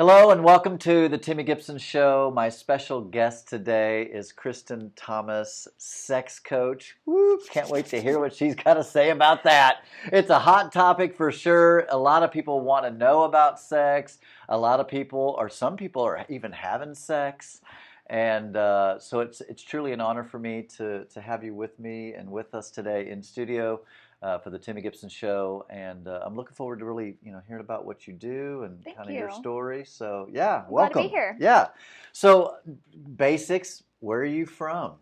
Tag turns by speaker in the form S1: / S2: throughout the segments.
S1: Hello and welcome to the Timmy Gibson Show. My special guest today is Kristen Thomas, sex coach. Woo, can't wait to hear what she's got to say about that. It's a hot topic for sure. A lot of people want to know about sex. A lot of people, or some people, are even having sex. And so it's truly an honor for me to have you with me and with us today in studio. For the Timmy Gibson Show, and I'm looking forward to really, hearing about what you do and
S2: Thank
S1: kind of
S2: you.
S1: your story. So, yeah,
S2: I'm
S1: welcome.
S2: glad to be here.
S1: Yeah. So, basics. Where are you from?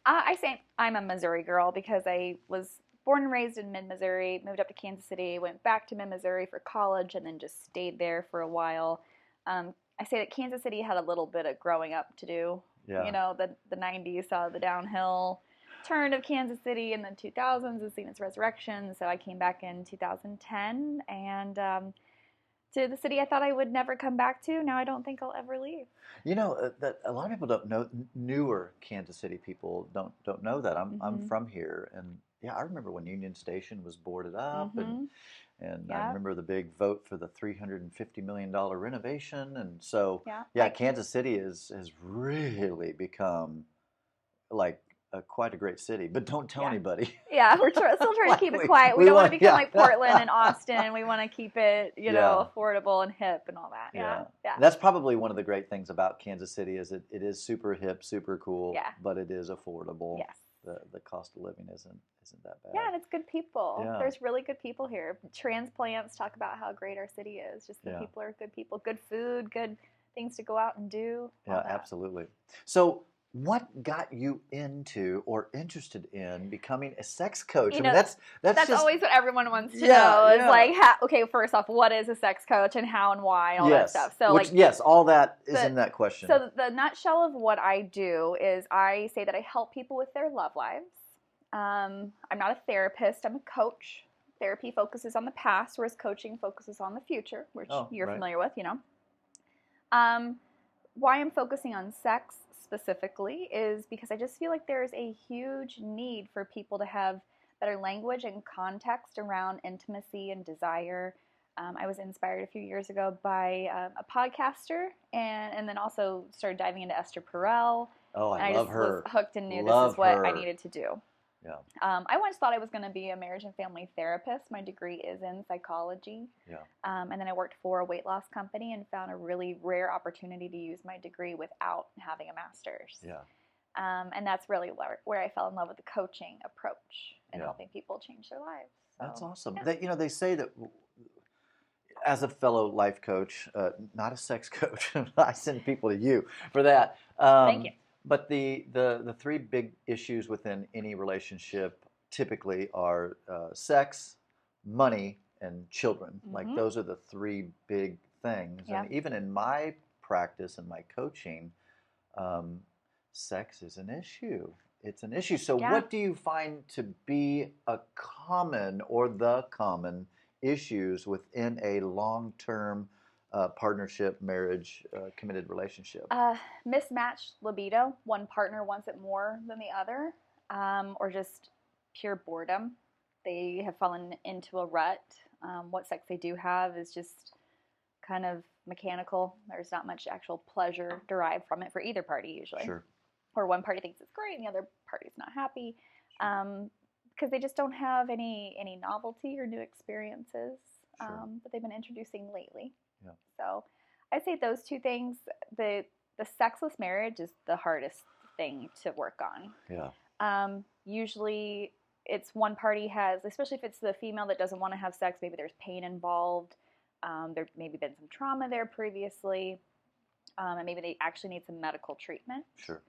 S2: I say I'm a Missouri girl because I was born and raised in mid-Missouri, moved up to Kansas City, went back to mid-Missouri for college, and then just stayed there for a while. I say that Kansas City had a little bit of growing up to do.
S1: Yeah.
S2: You know, the 90s saw the downhill turn of Kansas City in the 2000s has seen its resurrection. So I came back in 2010 and to the city I thought I would never come back to. Now I don't think I'll ever leave.
S1: That a lot of people don't know. Newer Kansas City people don't know that. I'm from here, and yeah, I remember when Union Station was boarded up, and I remember the big vote for the $350 million renovation, and so Kansas City has really become like quite a great city, but don't tell anybody.
S2: Yeah, we're still trying to keep it quiet. We don't want to become like Portland and Austin. We want to keep it, affordable and hip and all that. Yeah.
S1: That's probably one of the great things about Kansas City is it is super hip, super cool, but it is affordable.
S2: Yes.
S1: The cost of living isn't that bad.
S2: Yeah, and it's good people.
S1: Yeah.
S2: There's really good people here. Transplants talk about how great our city is. Just the people are good people, good food, good things to go out and do.
S1: Yeah, absolutely. So what got you into or interested in becoming a sex coach?
S2: That's just always what everyone wants to know. Is like, okay, first off, what is a sex coach and how and why, all that stuff. So,
S1: all that is in that question.
S2: So the nutshell of what I do is I say that I help people with their love lives. I'm not a therapist. I'm a coach. Therapy focuses on the past, whereas coaching focuses on the future, which you're familiar with, Why I'm focusing on sex specifically is because I just feel like there is a huge need for people to have better language and context around intimacy and desire. I was inspired a few years ago by a podcaster and then also started diving into Esther Perel.
S1: Oh, I love her.
S2: I just was hooked and knew this is what I needed to do.
S1: Yeah.
S2: I once thought I was going to be a marriage and family therapist. My degree is in psychology.
S1: Yeah.
S2: And then I worked for a weight loss company and found a really rare opportunity to use my degree without having a master's.
S1: Yeah.
S2: And that's really where I fell in love with the coaching approach and helping people change their lives. So,
S1: that's awesome. Yeah. They say that as a fellow life coach, not a sex coach, I send people to you for that.
S2: Thank you.
S1: But the three big issues within any relationship typically are sex, money, and children. Like those are the three big things.
S2: Yeah.
S1: And even in my practice and my coaching, sex is an issue. It's an issue. So what do you find to be a common or the common issues within a long-term partnership, marriage, committed relationship?
S2: Mismatched libido. One partner wants it more than the other, or just pure boredom. They have fallen into a rut. What sex they do have is just kind of mechanical. There's not much actual pleasure derived from it for either party usually.
S1: Sure.
S2: Or one party thinks it's great and the other party's not happy because they just don't have any novelty or new experiences that they've been introducing lately.
S1: Yeah.
S2: So I'd say those two things. The sexless marriage is the hardest thing to work on.
S1: Yeah.
S2: Usually it's one party has, especially if it's the female that doesn't want to have sex, maybe there's pain involved. There maybe been some trauma there previously. And maybe they actually need some medical treatment.
S1: Sure.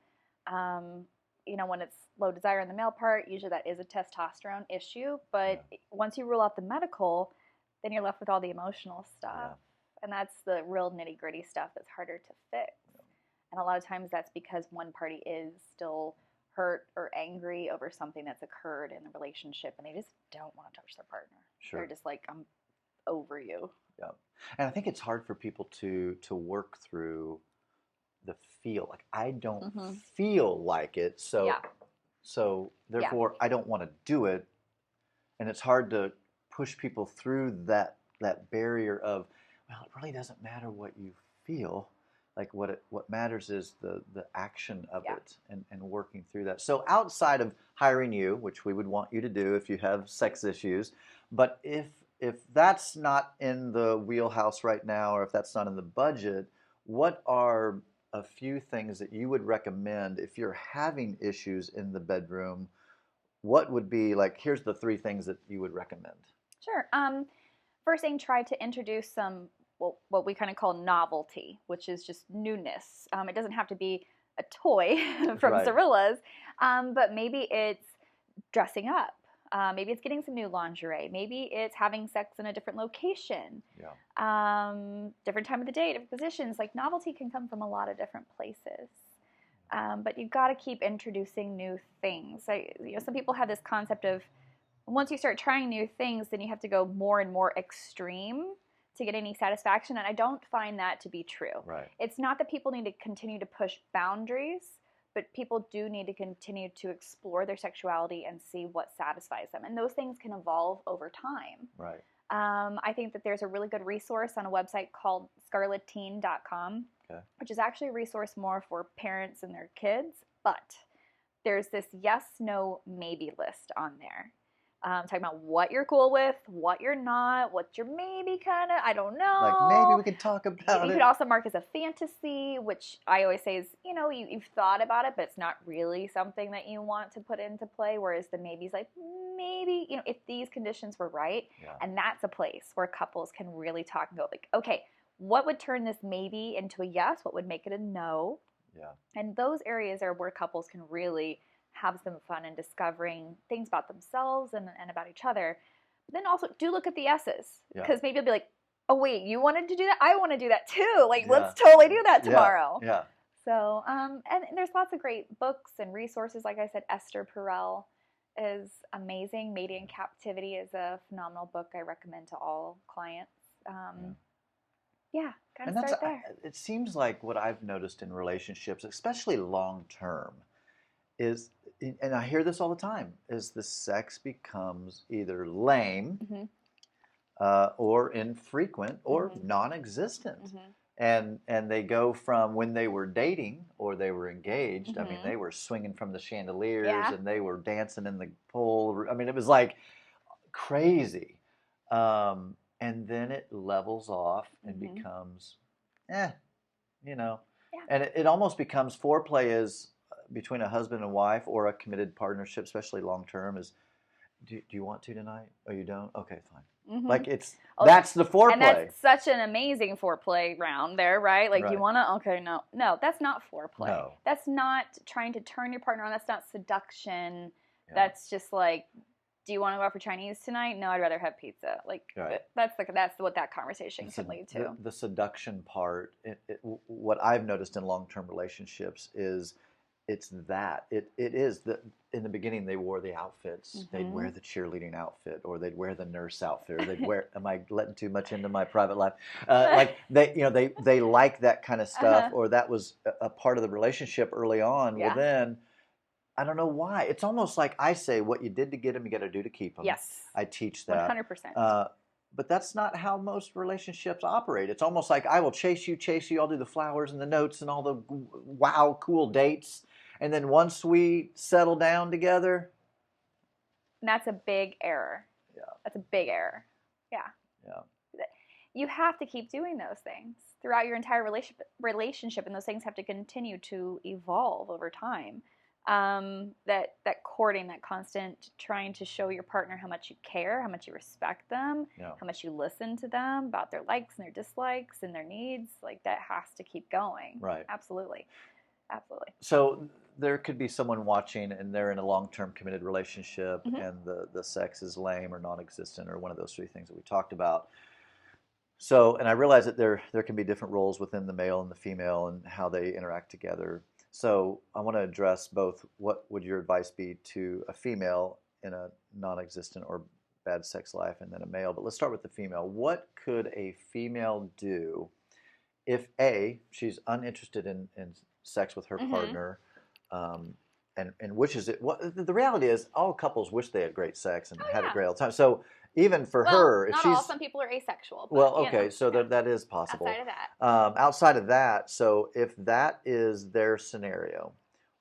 S2: When it's low desire on the male part, usually that is a testosterone issue. But once you rule out the medical, then you're left with all the emotional stuff.
S1: Yeah.
S2: And that's the real nitty-gritty stuff that's harder to fix. Yeah. And a lot of times that's because one party is still hurt or angry over something that's occurred in the relationship, and they just don't want to touch their partner.
S1: Sure.
S2: They're just like, I'm over you.
S1: Yeah. And I think it's hard for people to work through the feel. Like, I don't feel like it, so therefore I don't want to do it. And it's hard to push people through that barrier of, well, it really doesn't matter what you feel. Like what matters is the action of
S2: Yeah.
S1: it and working through that. So outside of hiring you, which we would want you to do if you have sex issues, but if that's not in the wheelhouse right now, or if that's not in the budget, what are a few things that you would recommend if you're having issues in the bedroom? What would be like, here's the 3 things that you would recommend?
S2: Sure. First thing, try to introduce some what we kind of call novelty, which is just newness. It doesn't have to be a toy from
S1: Right.
S2: Cirillas, but maybe it's dressing up. Maybe it's getting some new lingerie. Maybe it's having sex in a different location.
S1: Yeah.
S2: Different time of the day, different positions. Like novelty can come from a lot of different places. But you've got to keep introducing new things. Some people have this concept of once you start trying new things, then you have to go more and more extreme to get any satisfaction. And I don't find that to be true.
S1: Right.
S2: It's not that people need to continue to push boundaries, but people do need to continue to explore their sexuality and see what satisfies them. And those things can evolve over time.
S1: Right.
S2: I think that there's a really good resource on a website called scarletteen.com,
S1: Okay.
S2: which is actually a resource more for parents and their kids. But there's this yes, no, maybe list on there. Talking about what you're cool with, what you're not, what you're maybe kind of, I don't know.
S1: Like maybe we could talk about
S2: You
S1: it.
S2: could also mark as a fantasy, which I always say is, you've thought about it, but it's not really something that you want to put into play. Whereas the maybe's like, maybe, if these conditions were right.
S1: Yeah.
S2: And that's a place where couples can really talk and go like, okay, what would turn this maybe into a yes? What would make it a no?
S1: Yeah.
S2: And those areas are where couples can really have some fun in discovering things about themselves and about each other. But then also do look at the S's, because maybe you'll be like, oh wait, you wanted to do that? I want to do that too. Like, let's totally do that tomorrow.
S1: Yeah.
S2: So, and there's lots of great books and resources. Like I said, Esther Perel is amazing. Mating in Captivity is a phenomenal book I recommend to all clients. Kind of start there.
S1: It seems like what I've noticed in relationships, especially long term, is, and I hear this all the time, is the sex becomes either lame or infrequent or non-existent. And they go from when they were dating or they were engaged, I mean, they were swinging from the chandeliers and they were dancing in the pool. I mean, it was like crazy. And then it levels off and becomes, and it almost becomes foreplay is between a husband and wife or a committed partnership, especially long-term, is, do you want to tonight? Oh, you don't? Okay, fine. Like that's the foreplay.
S2: And that's such an amazing foreplay round there, right? Like you want to, okay, no, that's not foreplay.
S1: No.
S2: That's not trying to turn your partner on. That's not seduction. That's just like, do you want to go out for Chinese tonight? No, I'd rather have pizza. Like that's what that conversation can lead to.
S1: The seduction part, what I've noticed in long-term relationships is it's that. It is in the beginning they wore the outfits. They'd wear the cheerleading outfit, or they'd wear the nurse outfit, or they'd wear. Am I letting too much into my private life? Like they like that kind of stuff, or that was a part of the relationship early on.
S2: Yeah.
S1: Well, then I don't know why. It's almost like I say, what you did to get them, you got to do to keep them.
S2: Yes.
S1: I teach that.
S2: 100%.
S1: But that's not how most relationships operate. It's almost like I will chase you. I'll do the flowers and the notes and all the wow, cool dates. And then once we settle down together.
S2: And that's a big error.
S1: Yeah.
S2: That's a big error. Yeah.
S1: Yeah.
S2: You have to keep doing those things throughout your entire relationship, and those things have to continue to evolve over time. That courting, that constant trying to show your partner how much you care, how much you respect them, how much you listen to them about their likes and their dislikes and their needs, like that has to keep going.
S1: Right.
S2: Absolutely.
S1: So there could be someone watching and they're in a long-term committed relationship and the sex is lame or non-existent or one of those 3 things that we talked about. So, and I realize that there can be different roles within the male and the female and how they interact together. So I want to address both. What would your advice be to a female in a non-existent or bad sex life, and then a male? But let's start with the female. What could a female do if she's uninterested in sex with her partner, and wishes it? The reality is, all couples wish they had great sex and had a great all the time. So even for her, if
S2: not
S1: she's
S2: all. Some people are asexual. But,
S1: well, okay, so that is possible. Outside of that, so if that is their scenario,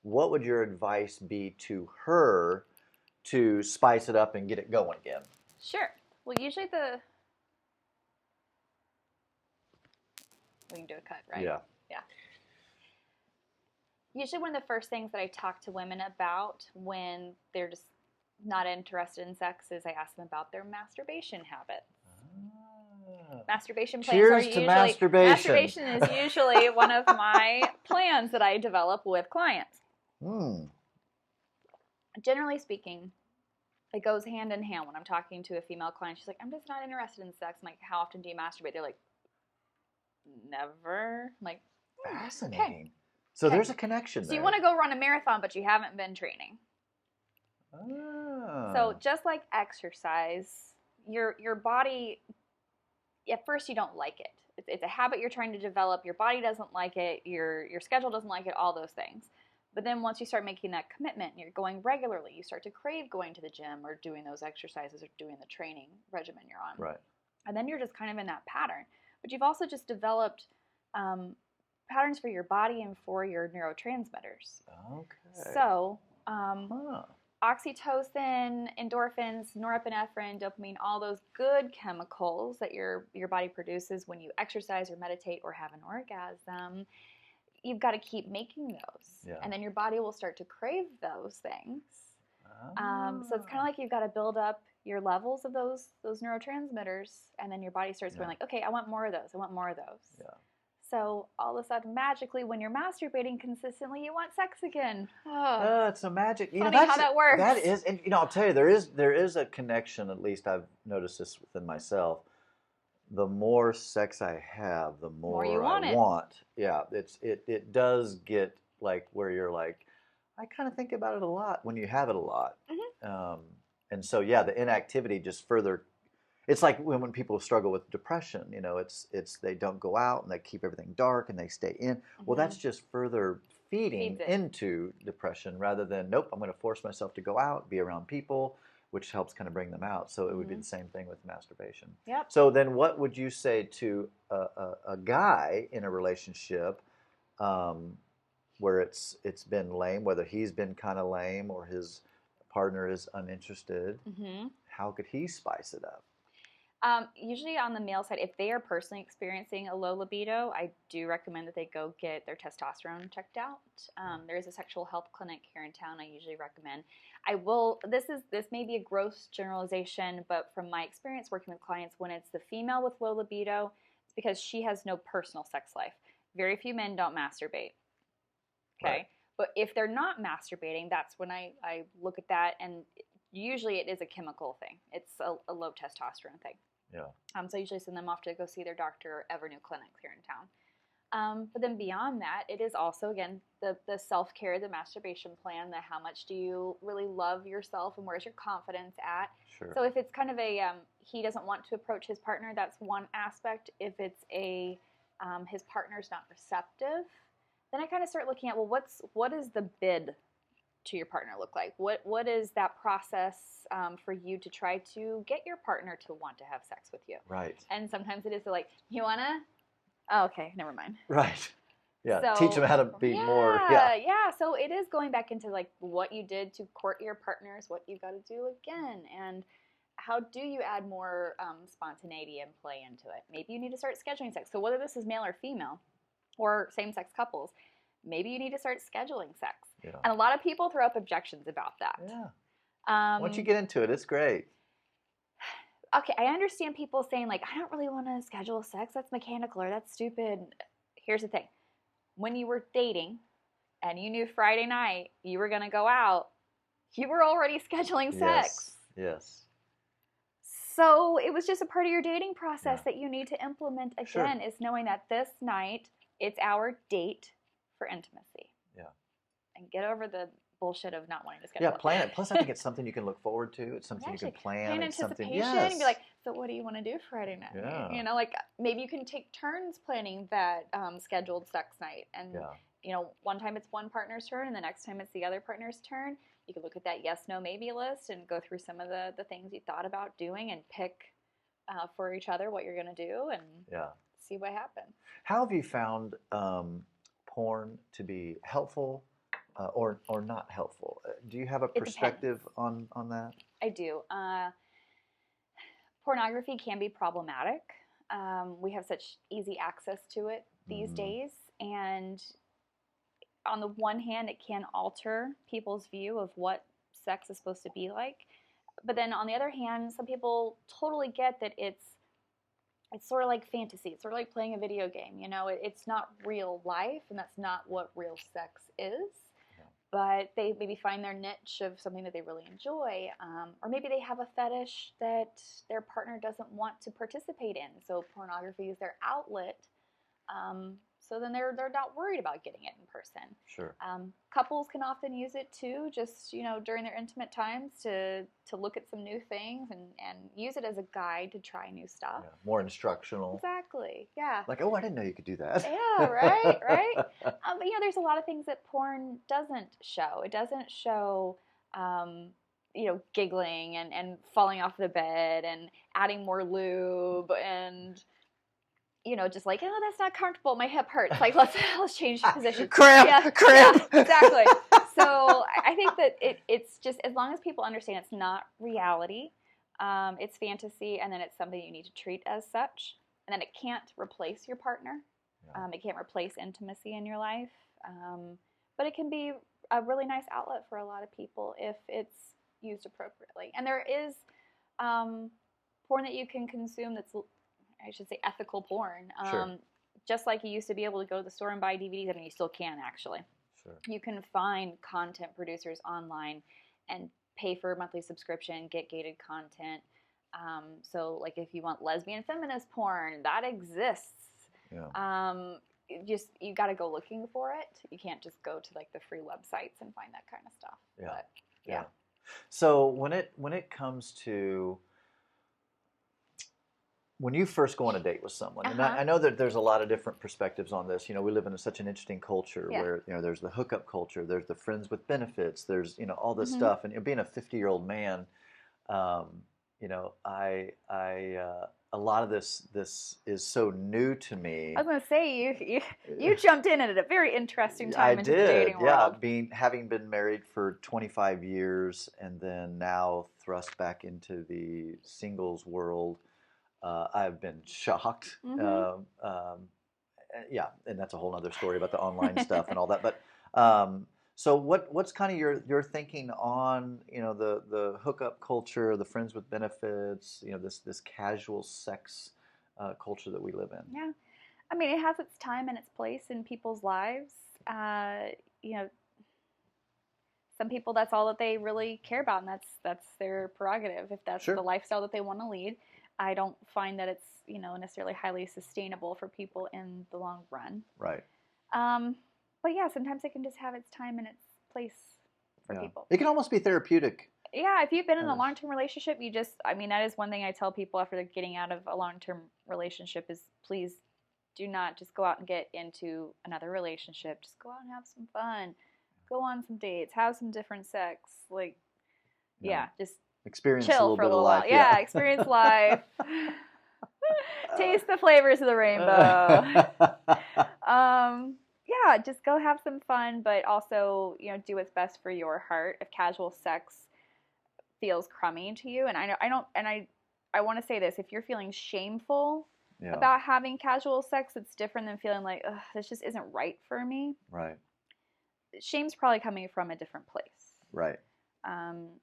S1: what would your advice be to her to spice it up and get it going again?
S2: Sure. Well, usually we can do a cut, right?
S1: Yeah.
S2: Yeah. Usually one of the first things that I talk to women about when they're just not interested in sex is I ask them about their masturbation habits. Masturbation plans
S1: Cheers to masturbation.
S2: Masturbation is usually one of my plans that I develop with clients. Generally speaking, it goes hand in hand. When I'm talking to a female client, she's like, I'm just not interested in sex. I'm like, how often do you masturbate? They're like, never. I'm like,
S1: fascinating.
S2: Okay.
S1: So there's a connection there.
S2: So you want to go run a marathon, but you haven't been training. So just like exercise, your body, at first you don't like it. It's a habit you're trying to develop. Your body doesn't like it. Your schedule doesn't like it, all those things. But then once you start making that commitment and you're going regularly, you start to crave going to the gym or doing those exercises or doing the training regimen you're on.
S1: Right.
S2: And then you're just kind of in that pattern. But you've also just developed patterns for your body and for your neurotransmitters.
S1: Okay.
S2: So oxytocin, endorphins, norepinephrine, dopamine, all those good chemicals that your body produces when you exercise or meditate or have an orgasm, you've got to keep making those.
S1: Yeah.
S2: And then your body will start to crave those things. So it's kind of like you've got to build up your levels of those neurotransmitters, and then your body starts going like, okay, I want more of those. I want more of those. Yeah. So all of a sudden, magically, when you're masturbating consistently, you want sex again.
S1: It's a magic.
S2: Funny how that works.
S1: That is, and I'll tell you, there is a connection. At least I've noticed this within myself. The more sex I have, the more
S2: you want
S1: I
S2: it.
S1: want. Yeah, it does get like where you're like, I kind of think about it a lot when you have it a lot. Mm-hmm. And so yeah, the inactivity just further. It's like when people struggle with depression, it's they don't go out and they keep everything dark and they stay in. Mm-hmm. Well, that's just further feeding into depression rather than, nope, I'm going to force myself to go out, be around people, which helps kind of bring them out. So it would be the same thing with masturbation.
S2: Yep.
S1: So then what would you say to a guy in a relationship where it's been lame, whether he's been kind of lame or his partner is uninterested? Mm-hmm. How could he spice it up?
S2: Usually on the male side, if they are personally experiencing a low libido, I do recommend that they go get their testosterone checked out. There is a sexual health clinic here in town I usually recommend. This may be a gross generalization, but from my experience working with clients, when it's the female with low libido, it's because she has no personal sex life. Very few men don't masturbate. Okay? Right. But if they're not masturbating, that's when I look at that, and usually it is a chemical thing. It's a low testosterone thing. Yeah. So I usually send them off to go see their doctor or Evernew clinics here in town. But then beyond that, it is also, again, the self-care, the masturbation plan, the how much do you really love yourself and where's your confidence at. Sure. So if it's kind of a, he doesn't want to approach his partner, that's one aspect. If it's his partner's not receptive, then I kind of start looking at, well, what is the bid to your partner look like? What is that process for you to try to get your partner to want to have sex with you? Right. And sometimes it is like, you wanna? Oh, okay, never mind. Right. Yeah. So, teach them how to be more. Yeah. Yeah. So it is going back into like what you did to court your partners, what you got to do again, and how do you add more spontaneity and play into it? Maybe you need to start scheduling sex. So whether this is male or female, or same-sex couples, maybe you need to start scheduling sex. Yeah. And a lot of people throw up objections about that. Yeah.
S1: Once you get into it, it's great.
S2: Okay, I understand people saying, like, I don't really want to schedule sex. That's mechanical or that's stupid. Here's the thing. When you were dating and you knew Friday night you were going to go out, you were already scheduling sex. Yes. So it was just a part of your dating process that you need to implement again, is knowing that this night it's our date for intimacy. Yeah. And get over the bullshit of not wanting to schedule. Yeah,
S1: plan it. Plus, I think it's something you can look forward to. It's something you can plan.
S2: Plan anticipation and be like, so what do you want to do Friday night? Yeah. Like maybe you can take turns planning that scheduled sex night. And, one time it's one partner's turn and the next time it's the other partner's turn. you could look at that yes, no, maybe list and go through some of the things you thought about doing and pick for each other what you're going to do and see what happens.
S1: How have you found porn to be helpful or not helpful? Do you have a perspective on that?
S2: I do. Pornography can be problematic. We have such easy access to it these days, and on the one hand, it can alter people's view of what sex is supposed to be like. But then on the other hand, some people totally get that it's sort of like fantasy. It's sort of like playing a video game. You know, it's not real life, and that's not what real sex is. But they maybe find their niche of something that they really enjoy, or maybe they have a fetish that their partner doesn't want to participate in. So pornography is their outlet. So then they're not worried about getting it in person.
S1: Sure.
S2: Couples can often use it too, just during their intimate times to look at some new things and use it as a guide to try new stuff.
S1: Yeah, more instructional.
S2: Exactly. Yeah.
S1: Like, oh, I didn't know you could do that.
S2: Yeah. Right. Right. But there's a lot of things that porn doesn't show. It doesn't show. Giggling and falling off the bed and adding more lube and. Just like, oh, that's not comfortable. My hip hurts. Like, let's change position.
S1: Cramp.
S2: Yeah, exactly. So I think that it's just, as long as people understand it's not reality, it's fantasy, and then it's something you need to treat as such, and then it can't replace your partner.
S1: Yeah.
S2: It can't replace intimacy in your life, but it can be a really nice outlet for a lot of people if it's used appropriately. And there is porn that you can consume that's, I should say, ethical porn.
S1: Sure.
S2: Just like you used to be able to go to the store and buy DVDs. I mean, you still can, actually.
S1: Sure.
S2: You can find content producers online and pay for a monthly subscription, get gated content. So, like, if you want lesbian feminist porn, that exists.
S1: Yeah.
S2: You got to go looking for it. You can't just go to, like, the free websites and find that kind of stuff.
S1: Yeah.
S2: But, yeah.
S1: So when it comes to when you first go on a date with someone, and I know that there's a lot of different perspectives on this. We live in such an interesting culture where there's the hookup culture, there's the friends with benefits, there's all this stuff. And being a 50-year-old man, a lot of this is so new to me.
S2: I was going to say you jumped in at a very interesting time into the dating world.
S1: Having been married for 25 years and then now thrust back into the singles world. I've been shocked. And that's a whole other story about the online stuff and all that. But so what's kind of your thinking on the hookup culture, the friends with benefits, this casual sex culture that we live in?
S2: Yeah, I mean, it has its time and its place in people's lives. Some people, that's all that they really care about, and that's their prerogative. If that's the lifestyle that they want to lead. I don't find that it's necessarily highly sustainable for people in the long run.
S1: Right.
S2: But yeah, sometimes it can just have its time and its place for people.
S1: It can almost be therapeutic.
S2: Yeah, if you've been in a long-term relationship, that is one thing I tell people after they're getting out of a long-term relationship is please do not just go out and get into another relationship. Just go out and have some fun. Go on some dates. Have some different sex. Like, just
S1: experience
S2: chill
S1: a little
S2: for
S1: bit
S2: a little
S1: of life.
S2: while. Yeah, experience life. Taste the flavors of the rainbow. Just go have some fun, but also, do what's best for your heart. If casual sex feels crummy to you, and I want to say this, if you're feeling shameful about having casual sex, it's different than feeling like, ugh, this just isn't right for me.
S1: Right.
S2: Shame's probably coming from a different place.
S1: Right.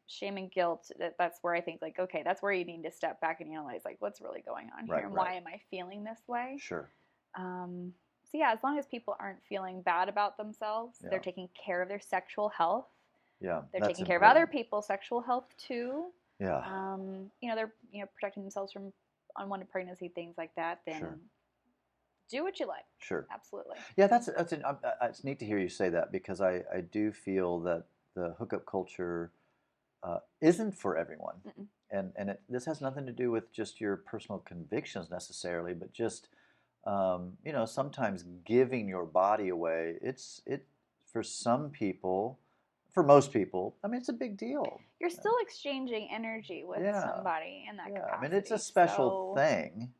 S2: Shame and guilt, that's where I think, like, okay, that's where you need to step back and analyze, like, what's really going on here, and why am I feeling this way?
S1: Sure.
S2: So yeah, as long as people aren't feeling bad about themselves, they're taking care of their sexual health.
S1: Yeah,
S2: they're taking care of other people's sexual health too.
S1: Yeah.
S2: They're protecting themselves from unwanted pregnancy, things like that. Then do what you like.
S1: Sure.
S2: Absolutely.
S1: Yeah, it's neat to hear you say that, because I do feel that the hookup culture isn't for everyone. Mm-mm. And this has nothing to do with just your personal convictions necessarily, but just sometimes giving your body away. It for some people for most people, I mean, it's a big deal.
S2: You're still exchanging energy with somebody in that capacity.
S1: I mean, it's a special thing,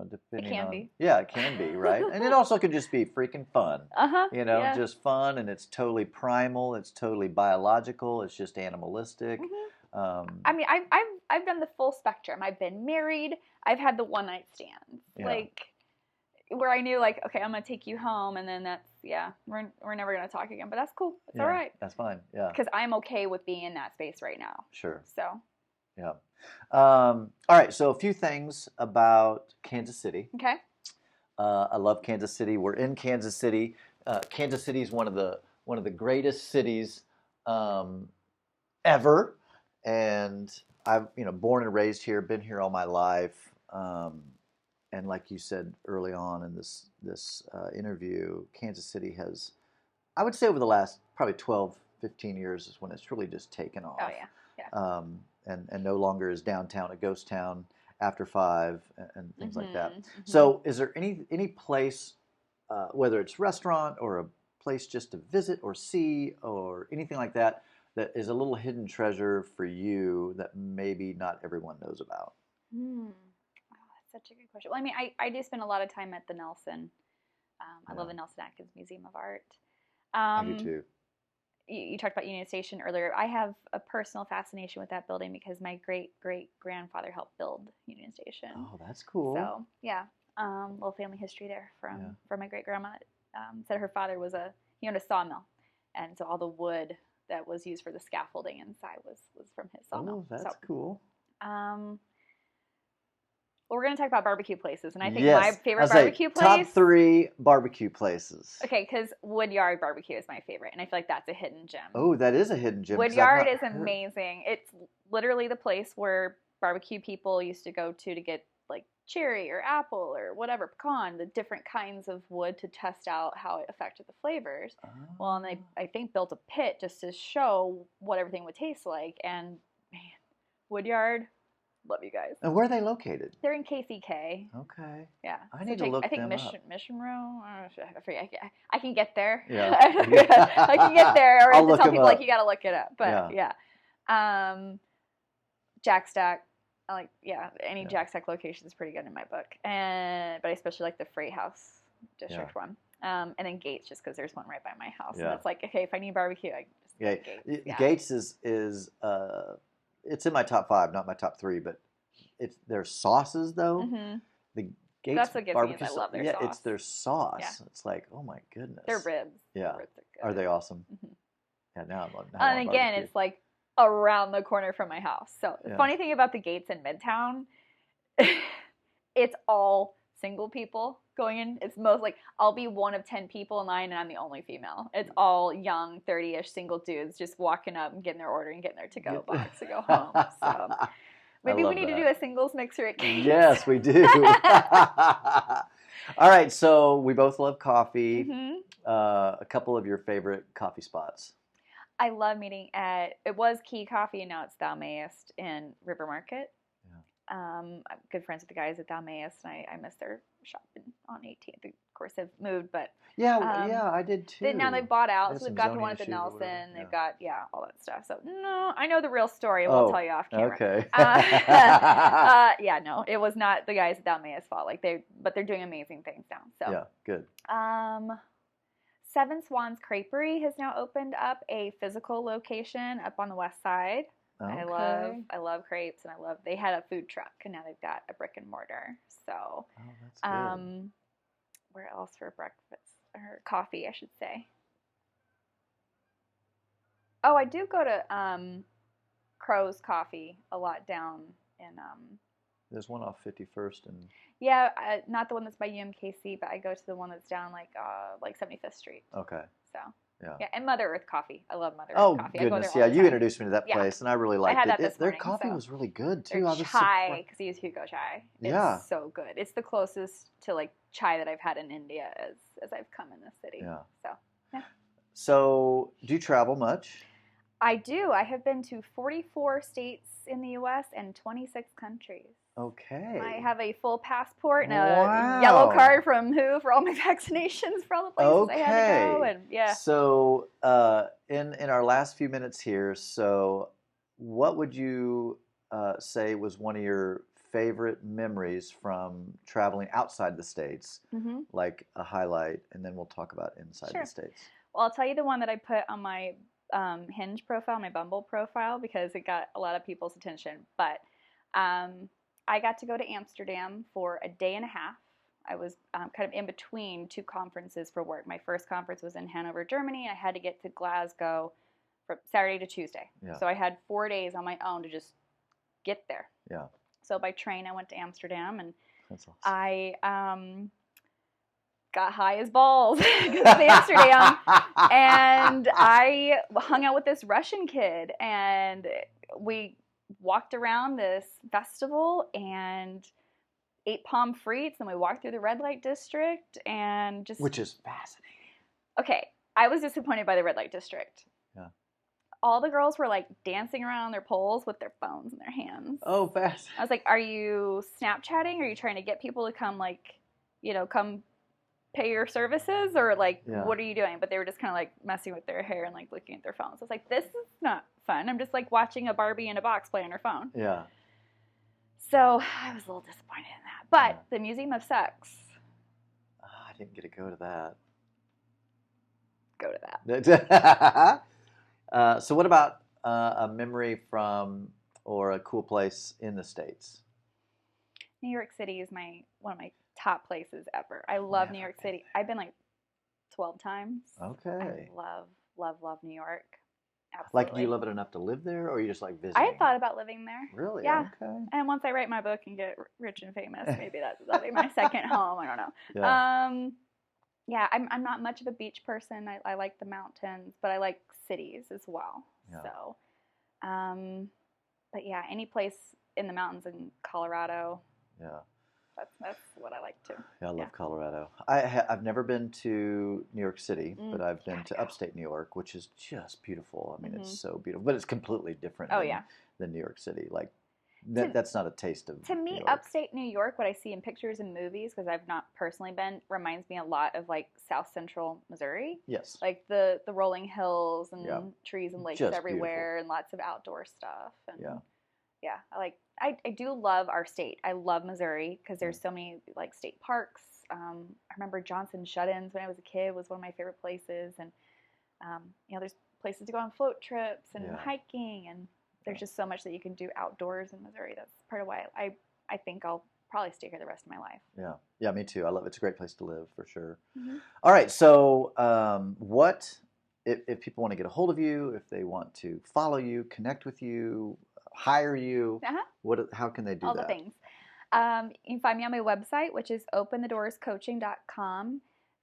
S1: depending on. Yeah, it can be, right? And it also could just be freaking fun. Just fun, and it's totally primal. It's totally biological. It's just animalistic.
S2: I mean, I've done the full spectrum. I've been married. I've had the one night stands, where I knew, okay, I'm gonna take you home, and then we're never gonna talk again. But that's cool. It's all right.
S1: That's fine. Yeah.
S2: Because I'm okay with being in that space right now.
S1: Sure.
S2: So.
S1: Yeah. All right. So a few things about Kansas City.
S2: Okay.
S1: I love Kansas City. We're in Kansas City. Kansas City is one of the greatest cities ever, and I've born and raised here, been here all my life, and like you said early on in this interview, Kansas City has, I would say, over the last probably 12, 15 years is when it's really just taken off.
S2: Oh yeah.
S1: And no longer is downtown a ghost town after 5 and things like that.
S2: Mm-hmm.
S1: So is there any place, whether it's restaurant or a place just to visit or see or anything like that, that is a little hidden treasure for you that maybe not everyone knows about?
S2: Oh, that's such a good question. Well, I mean, I do spend a lot of time at the Nelson. I love the Nelson Atkins Museum of Art.
S1: I do too.
S2: You talked about Union Station earlier. I have a personal fascination with that building because my great-great-grandfather helped build Union Station.
S1: Oh, that's cool.
S2: So, yeah, little family history there from my great-grandma. Said her father he owned a sawmill, and so all the wood that was used for the scaffolding inside was from his sawmill.
S1: Oh, that's cool.
S2: Well, we're going to talk about barbecue places, and I think my favorite barbecue place...
S1: Top 3 barbecue places.
S2: Okay, because Woodyard Barbecue is my favorite, and I feel like that's a hidden gem.
S1: Oh, that is a hidden gem.
S2: Woodyard is amazing. It's literally the place where barbecue people used to go to get, cherry or apple or whatever, pecan, the different kinds of wood to test out how it affected the flavors. Oh. Well, and they, I think, built a pit just to show what everything would taste like, and, man, Woodyard... Love you guys.
S1: And where are they located?
S2: They're in KCK.
S1: Okay.
S2: Yeah.
S1: I need to look them up.
S2: I think Mission Row. I forget. I can get there.
S1: Yeah.
S2: I can get there. Or
S1: I'll
S2: to tell people
S1: up.
S2: You got to look it up. But yeah. Jack Stack. Any Jack Stack location is pretty good in my book. But I especially like the Freight House District one. And then Gates, just because there's one right by my house. Yeah. And it's okay, if I need barbecue, I just go to Gates. Yeah.
S1: Gates is it's in my top 5, not my top 3, but their sauces though.
S2: Mm-hmm.
S1: The Gates
S2: That's what gets
S1: barbecue
S2: me. I love their sauce.
S1: It's their sauce.
S2: Yeah.
S1: It's oh my goodness.
S2: Their ribs.
S1: Yeah.
S2: Their ribs are good.
S1: Are they awesome?
S2: Mm-hmm.
S1: Yeah. Now I'm on.
S2: And again, it's around the corner from my house. So the funny thing about the Gates in Midtown, it's all single people going in. It's most I'll be one of 10 people in line, and I'm the only female. It's all young, 30-ish single dudes just walking up and getting their order and getting their to-go box to go home. So maybe we need to do a singles mixer at Gates.
S1: Yes, we do. All right, so we both love coffee.
S2: Mm-hmm.
S1: A couple of your favorite coffee spots.
S2: I love meeting it was Key Coffee, and now it's Thou Mayest in River Market. I'm good friends with the guys at Thou Mayest, and I miss their shop on 18th. Of course, they've moved, but
S1: I did too.
S2: Now they've bought out, so they've got the one at the Nelson. They've got all that stuff. So no, I know the real story. We'll tell you off camera.
S1: Okay.
S2: No, it was not the guys at Thou Mayest's fault. But they're doing amazing things now. So
S1: yeah, good.
S2: Seven Swans Creperie has now opened up a physical location up on the west side. Okay. I love crepes, and they had a food truck, and now they've got a brick and mortar. So,
S1: that's good.
S2: Where else for breakfast or coffee, I should say? Oh, I do go to Crow's Coffee a lot down in.
S1: There's one off 51st and.
S2: Yeah, not the one that's by UMKC, but I go to the one that's down 75th Street.
S1: Okay.
S2: So.
S1: Yeah.
S2: Yeah, and Mother Earth Coffee. I love Mother Earth Coffee.
S1: Oh, goodness. Yeah, you introduced me to that place, and I really liked
S2: it. I had that this morning,
S1: their coffee was really good, too.
S2: Their chai, because I use Hugo chai. It's so good. It's the closest to, chai that I've had in India as I've come in this city.
S1: Yeah.
S2: So, yeah.
S1: So, do you travel much?
S2: I do. I have been to 44 states in the U.S. and 26 countries.
S1: Okay.
S2: I have a full passport and a
S1: Wow.
S2: yellow card from WHO for all my vaccinations for all the places I had to go.
S1: Okay.
S2: And yeah.
S1: So, in our last few minutes here, so what would you say was one of your favorite memories from traveling outside the States,
S2: hmm
S1: like a highlight, and then we'll talk about inside
S2: Sure.
S1: the States.
S2: Well, I'll tell you the one that I put on my Hinge profile, my Bumble profile, because it got a lot of people's attention. But um, I got to go to Amsterdam for a day and a half. I was kind of in between two conferences for work. My first conference was in Hanover, Germany. I had to get to Glasgow from Saturday to Tuesday.
S1: Yeah.
S2: So I had 4 days on my own to just get there.
S1: Yeah.
S2: So by train, I went to Amsterdam, and
S1: That's awesome.
S2: I got high as balls because it's Amsterdam. And I hung out with this Russian kid, and we walked around this festival and ate pommes frites, and we walked through the red light district and just...
S1: Which is fascinating.
S2: Okay, I was disappointed by the red light district.
S1: Yeah.
S2: All the girls were like dancing around on their poles with their phones in their hands.
S1: Oh, fast.
S2: I was like, are you Snapchatting? Are you trying to get people to come, like, come pay your services, or like,
S1: Yeah.
S2: what are you doing? But they were just kind of like messing with their hair and like looking at their phones. I was like, this is not fun. I'm just like watching a Barbie in a box play on her phone.
S1: Yeah.
S2: So I was a little disappointed in that. But
S1: Yeah.
S2: the Museum of Sex,
S1: I didn't get to go to that.
S2: go to that.
S1: So what about a memory from or a cool place in the States?
S2: New York City is one of my top places ever. I love New York City. I've been like 12 times.
S1: Okay.
S2: I love New York. Absolutely.
S1: Like, do you love it enough to live there, or you just like visiting?
S2: I had thought about living there.
S1: Really?
S2: Yeah.
S1: Okay.
S2: And once I write my book and get rich and famous, maybe that'll be my second home. I don't know.
S1: Yeah.
S2: Yeah, I'm not much of a beach person. I like the mountains, but I like cities as well.
S1: Yeah.
S2: So, but yeah, any place in the mountains in Colorado.
S1: Yeah.
S2: That's what I like too.
S1: Yeah, I love Colorado. I've never been to New York City, but I've been to
S2: go.
S1: upstate New York, which is just beautiful. I mean,
S2: Mhm.
S1: it's so beautiful, but it's completely different than New York City. Like, that's not a taste of
S2: To me,
S1: New York.
S2: upstate New York, what I see in pictures and movies, because I've not personally been, reminds me a lot of like South Central Missouri.
S1: Yes.
S2: Like the rolling hills and
S1: Yeah.
S2: trees and lakes
S1: Just
S2: everywhere and lots of outdoor stuff. And
S1: Yeah.
S2: I do love our state. I love Missouri because there's so many like state parks. I remember Johnson Shut-ins when I was a kid was one of my favorite places, and there's places to go on float trips and hiking, and there's just so much that you can do outdoors in Missouri. That's part of why I think I'll probably stay here the rest of my life.
S1: Yeah. Yeah, me too. I love it. It's a great place to live for sure.
S2: Mm-hmm.
S1: All right. So, what if people want to get a hold of you, if they want to follow you, connect with you, hire you, how can they do
S2: All
S1: that?
S2: the things. You can find me on my website, which is openthedoorscoaching.com.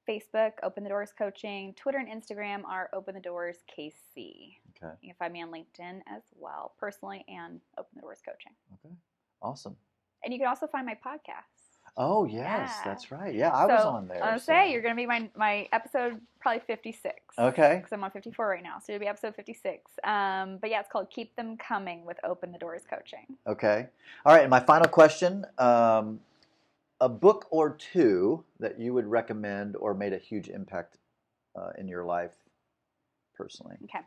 S2: Facebook, Open the Doors Coaching. Twitter and Instagram are Open the Doors KC.
S1: Okay.
S2: You can find me on LinkedIn as well, personally, and Open the Doors Coaching.
S1: Okay. Awesome.
S2: And you can also find my podcast.
S1: Oh, yes, that's right. Yeah, I was on there.
S2: I was going to say, you're going to be my episode probably 56.
S1: Okay.
S2: Because I'm on 54 right now, so it'll be episode 56. But yeah, it's called Keep Them Coming with Open the Doors Coaching.
S1: Okay. All right, and my final question, a book or two that you would recommend or made a huge impact in your life personally.
S2: Okay.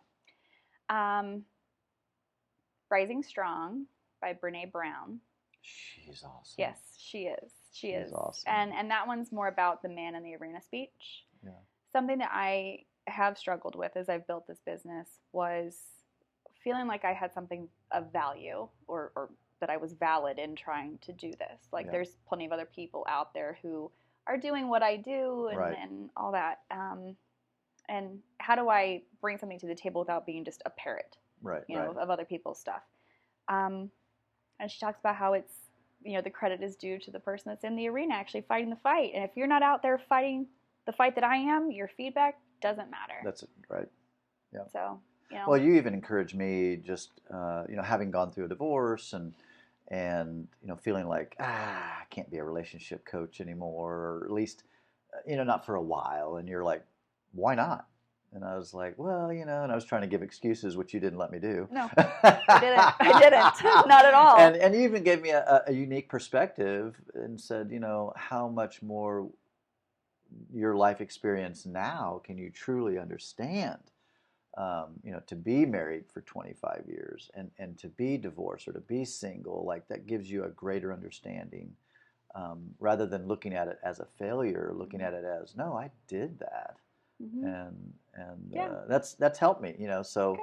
S2: Rising Strong by Brene Brown.
S1: She's awesome.
S2: Yes, she is. She is
S1: awesome.
S2: And that one's more about the man in the arena speech.
S1: Yeah.
S2: Something that I have struggled with as I've built this business was feeling like I had something of value or that I was valid in trying to do this. Like there's plenty of other people out there who are doing what I do and all that. And how do I bring something to the table without being just a parrot, of other people's stuff? And she talks about how it's, the credit is due to the person that's in the arena actually fighting the fight. And if you're not out there fighting the fight that I am, your feedback doesn't matter.
S1: That's right. Yeah.
S2: So,
S1: Well, you even encouraged me just, having gone through a divorce and feeling like, I can't be a relationship coach anymore, or at least, not for a while. And you're like, why not? And I was like, well, you know, and I was trying to give excuses, which you didn't let me do.
S2: No, I didn't. I didn't. Not at all.
S1: And you even gave me a unique perspective and said, you know, how much more your life experience now can you truly understand? You know, to be married for 25 years and to be divorced or to be single, like that gives you a greater understanding rather than looking at it as a failure, looking at it as, no, I did that. And that's helped me, you know. So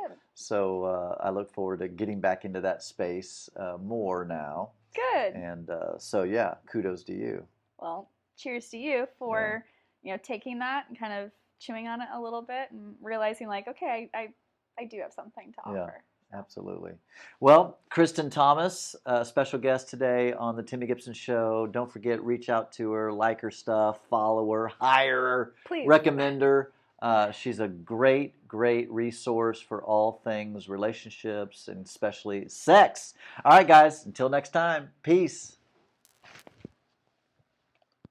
S1: I look forward to getting back into that space more now.
S2: Good.
S1: And so yeah, kudos to you.
S2: Well, cheers to you for you know taking that and kind of chewing on it a little bit and realizing like, okay, I do have something to offer.
S1: Absolutely. Well, Kristen Thomas, special guest today on the Timmy Gibson Show. Don't forget, reach out to her, like her stuff, follow her, hire her,
S2: please
S1: recommend her. She's a great resource for all things relationships and especially sex. All right, guys, until next time, peace.